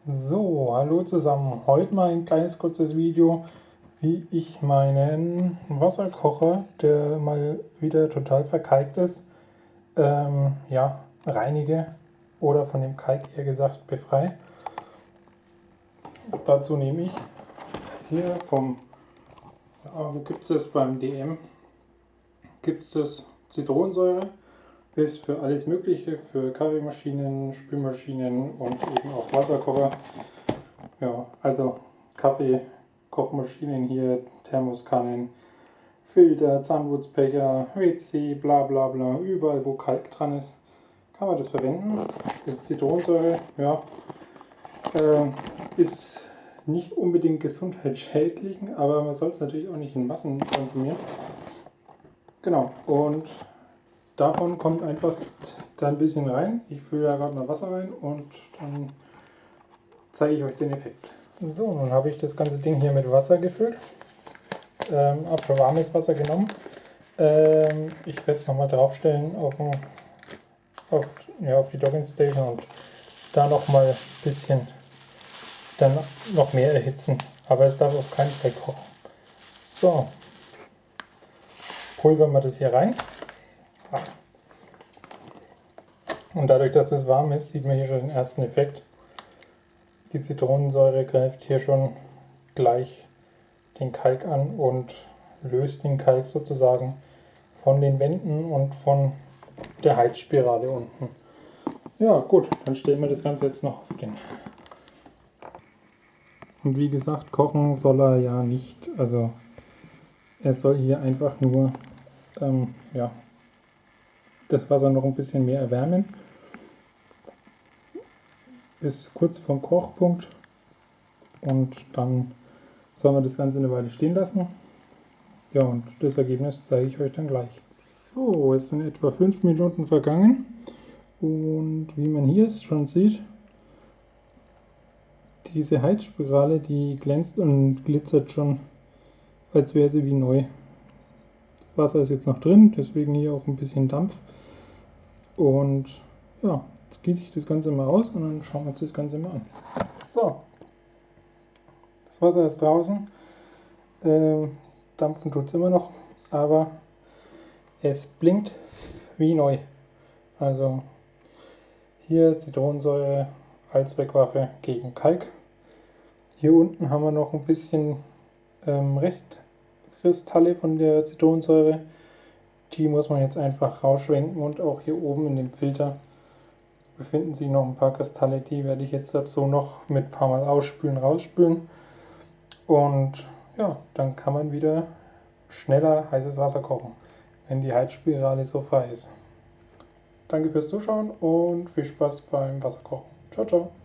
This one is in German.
So, hallo zusammen. Heute mal ein kleines kurzes Video, wie ich meinen Wasserkocher, der mal wieder total verkalkt ist, reinige oder von dem Kalk eher gesagt befreie. Dazu nehme ich hier wo gibt es das beim DM? Gibt es das Zitronensäure, ist für alles Mögliche, für Kaffeemaschinen, Spülmaschinen und eben auch Wasserkocher. Ja, also Kaffee, Kochmaschinen hier, Thermoskannen, Filter, Zahnputzbecher, WC, bla bla bla, überall wo Kalk dran ist, kann man das verwenden. Das ist Zitronensäure, ja, ist nicht unbedingt gesundheitsschädlich, aber man soll es natürlich auch nicht in Massen konsumieren. Genau, und davon kommt einfach da ein bisschen rein. Ich fülle da gerade mal Wasser rein und dann zeige ich euch den Effekt. So, nun habe ich das ganze Ding hier mit Wasser gefüllt. Habe schon warmes Wasser genommen. Ich werde es nochmal draufstellen auf die Docking Station und da nochmal ein bisschen dann noch mehr erhitzen. Aber es darf auf keinen Fall kochen. So, pulvern wir das hier rein. Und dadurch, dass das warm ist, sieht man hier schon den ersten Effekt. Die Zitronensäure greift hier schon gleich den Kalk an und löst den Kalk sozusagen von den Wänden und von der Heizspirale unten. Ja gut, dann stellen wir das Ganze jetzt noch auf den. Und wie gesagt, kochen soll er ja nicht. Also er soll hier einfach nur das Wasser noch ein bisschen mehr erwärmen. Bis kurz vorm Kochpunkt. Und dann sollen wir das Ganze eine Weile stehen lassen. Ja, und das Ergebnis zeige ich euch dann gleich. So, es sind etwa 5 Minuten vergangen. Und wie man hier schon sieht, diese Heizspirale, die glänzt und glitzert schon, als wäre sie wie neu. Das Wasser ist jetzt noch drin, deswegen hier auch ein bisschen Dampf. Und ja, jetzt gieße ich das Ganze mal aus und dann schauen wir uns das Ganze mal an. So, das Wasser ist draußen. Dampfen tut es immer noch, aber es blinkt wie neu. Also hier Zitronensäure als Wegwaffe gegen Kalk. Hier unten haben wir noch ein bisschen Restkristalle von der Zitronensäure. Die muss man jetzt einfach rausschwenken und auch hier oben in dem Filter befinden sich noch ein paar Kristalle. Die werde ich jetzt dazu noch mit ein paar Mal ausspülen, rausspülen. Und ja, dann kann man wieder schneller heißes Wasser kochen, wenn die Heizspirale so frei ist. Danke fürs Zuschauen und viel Spaß beim Wasserkochen. Ciao, ciao.